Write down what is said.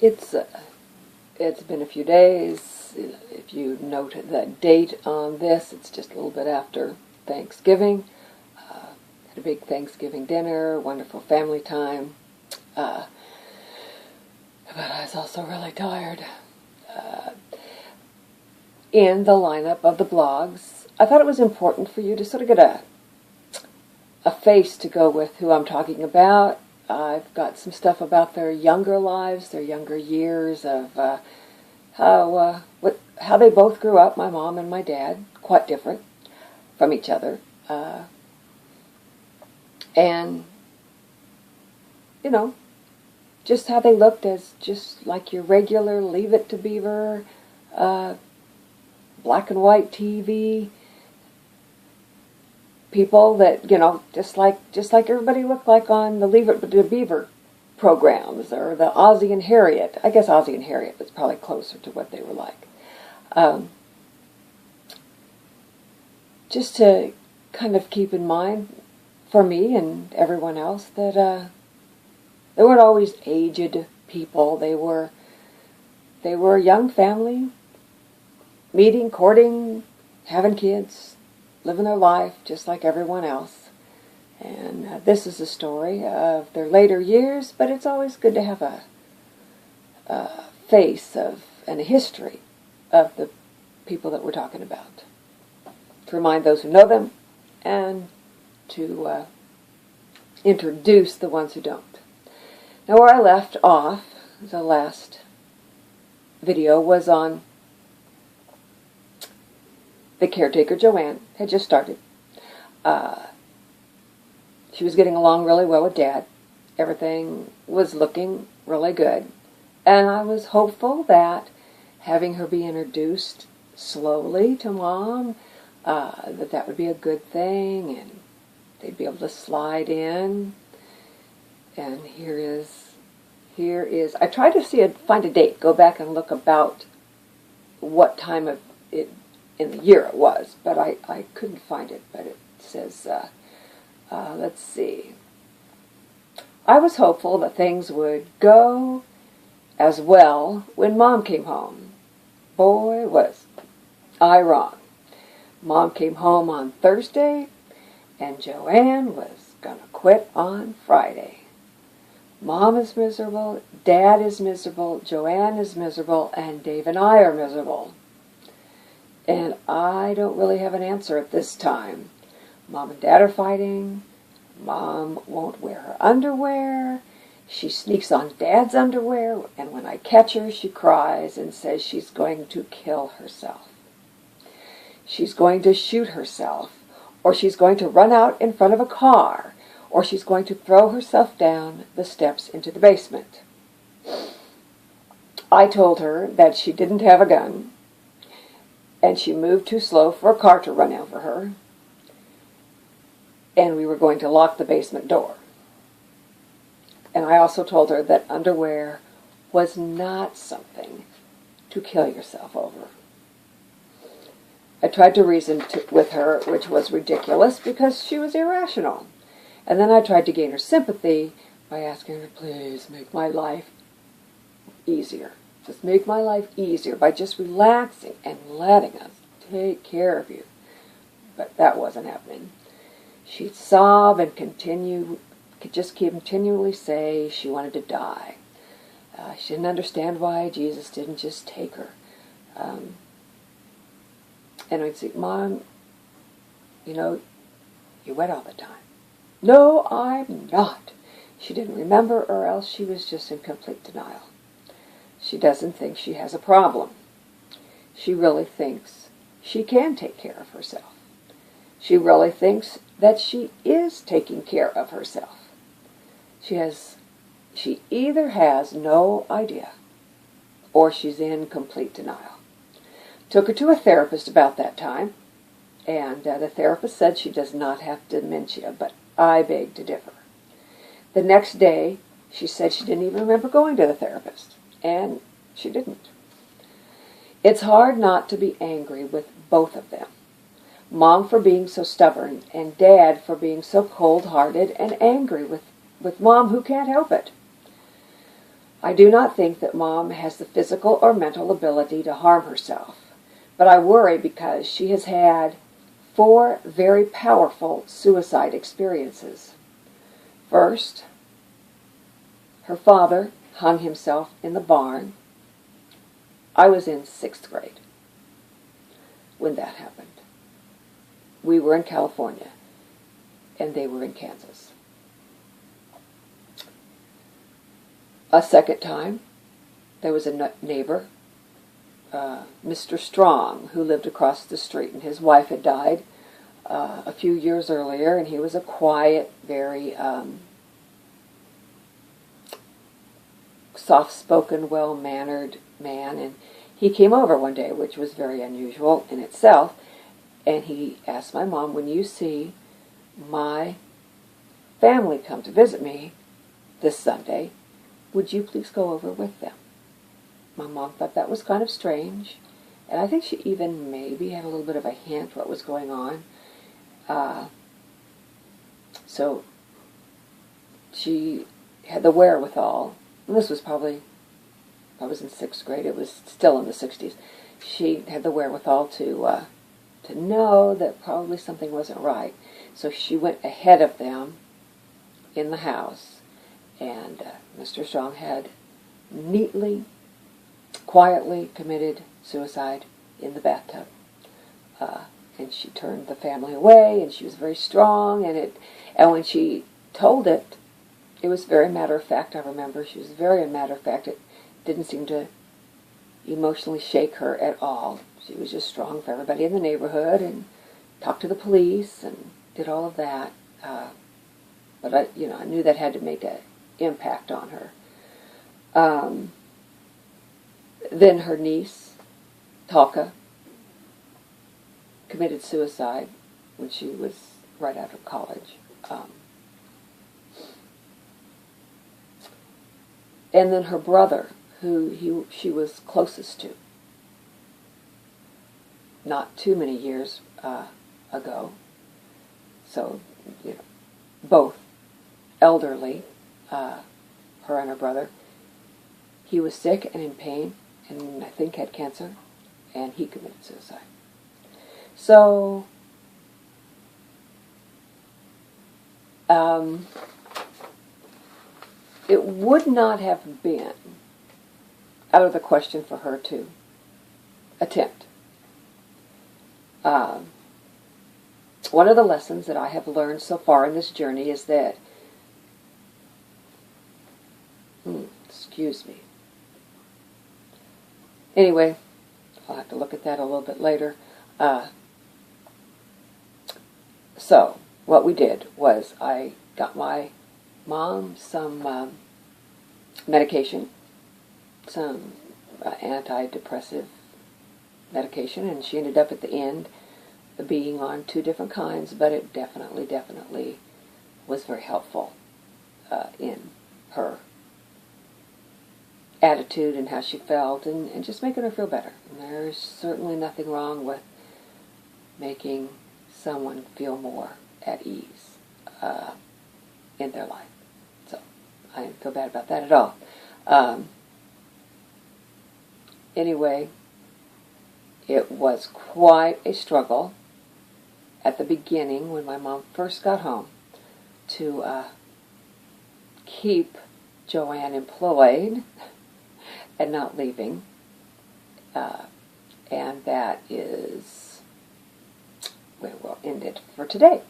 It's been a few days. If you note the date on this, it's just a little bit after Thanksgiving. Had a big Thanksgiving dinner, wonderful family time. But I was also really tired. In the lineup of the blogs, I thought it was important for you to sort of get a face to go with who I'm talking about. I've got some stuff about their younger lives, their younger years, of how they both grew up, my mom and my dad, quite different from each other. And, you know, just how they looked as just like your regular Leave It to Beaver, black and white TV people that, you know, just like everybody looked like on the Leave It to Beaver programs, or the Ozzie and Harriet. I guess Ozzie and Harriet was probably closer to what they were like. Just to kind of keep in mind, for me and everyone else, that they weren't always aged people. They were a young family, meeting, courting, having kids, living their life just like everyone else. And this is a story of their later years, but it's always good to have a face of and a history of the people that we're talking about, to remind those who know them and to introduce the ones who don't. Now, where I left off, the last video, was on the caretaker, Joanne, had just started. She was getting along really well with Dad. Everything was looking really good. And I was hopeful that having her be introduced slowly to Mom, that would be a good thing, and they'd be able to slide in. And here is, I tried to find a date, go back and look about what time of it in the year it was, but I couldn't find it. But it says, let's see. I was hopeful that things would go as well when Mom came home. Boy, was I wrong. Mom came home on Thursday, and Joanne was going to quit on Friday. Mom is miserable, Dad is miserable, Joanne is miserable, and Dave and I are miserable. And I don't really have an answer at this time. Mom and Dad are fighting. Mom won't wear her underwear. She sneaks on Dad's underwear, and when I catch her, she cries and says she's going to kill herself. She's going to shoot herself, or she's going to run out in front of a car, or she's going to throw herself down the steps into the basement. I told her that she didn't have a gun, and she moved too slow for a car to run over her, and we were going to lock the basement door. And I also told her that underwear was not something to kill yourself over. I tried to reason with her, which was ridiculous because she was irrational. And then I tried to gain her sympathy by asking her, please make my life easier. Just make my life easier by just relaxing and letting us take care of you. But that wasn't happening. She'd sob and continually say she wanted to die. She didn't understand why Jesus didn't just take her. And I'd say, Mom, you know, you wet all the time. No, I'm not. She didn't remember, or else she was just in complete denial. She doesn't think she has a problem. She really thinks she can take care of herself. She really thinks that she is taking care of herself. She either has no idea, or she's in complete denial. Took her to a therapist about that time, and the therapist said she does not have dementia, but I beg to differ. The next day, she said she didn't even remember going to the therapist, and she didn't. It's hard not to be angry with both of them. Mom for being so stubborn, and Dad for being so cold-hearted and angry with Mom who can't help it. I do not think that Mom has the physical or mental ability to harm herself, but I worry because she has had 4 very powerful suicide experiences. First, her father hung himself in the barn. I was in 6th grade when that happened. We were in California, and they were in Kansas. A second time, there was a neighbor, Mr. Strong, who lived across the street, and his wife had died a few years earlier, and he was a quiet, very soft-spoken, well-mannered man, and he came over one day, which was very unusual in itself, and he asked my mom, when you see my family come to visit me this Sunday, would you please go over with them? My mom thought that was kind of strange, and I think she even maybe had a little bit of a hint what was going on. So she had the wherewithal, and this was probably, I was in 6th grade, it was still in the 60s, she had the wherewithal to know that probably something wasn't right. So she went ahead of them in the house, and Mr. Strong had neatly, quietly committed suicide in the bathtub. And she turned the family away, and she was very strong, and when she told it, it was very matter-of-fact. I remember she was very matter-of-fact. It didn't seem to emotionally shake her at all. She was just strong for everybody in the neighborhood, and talked to the police, and did all of that. But I knew that had to make an impact on her. Then her niece, Talka, committed suicide when she was right out of college. And then her brother, who she was closest to, not too many years ago. So, both elderly, her and her brother. He was sick and in pain, and I think had cancer, and he committed suicide. So, it would not have been out of the question for her to attempt. One of the lessons that I have learned so far in this journey is that, excuse me. Anyway, I'll have to look at that a little bit later. So, what we did was I got my mom some medication, some antidepressive medication, and she ended up at the end being on 2 different kinds, but it definitely was very helpful in her attitude and how she felt, and just making her feel better. And there's certainly nothing wrong with making someone feel more at ease in their life. So I didn't feel bad about that at all. Anyway, it was quite a struggle at the beginning when my mom first got home to keep Joanne employed and not leaving. And that is where we'll end it for today.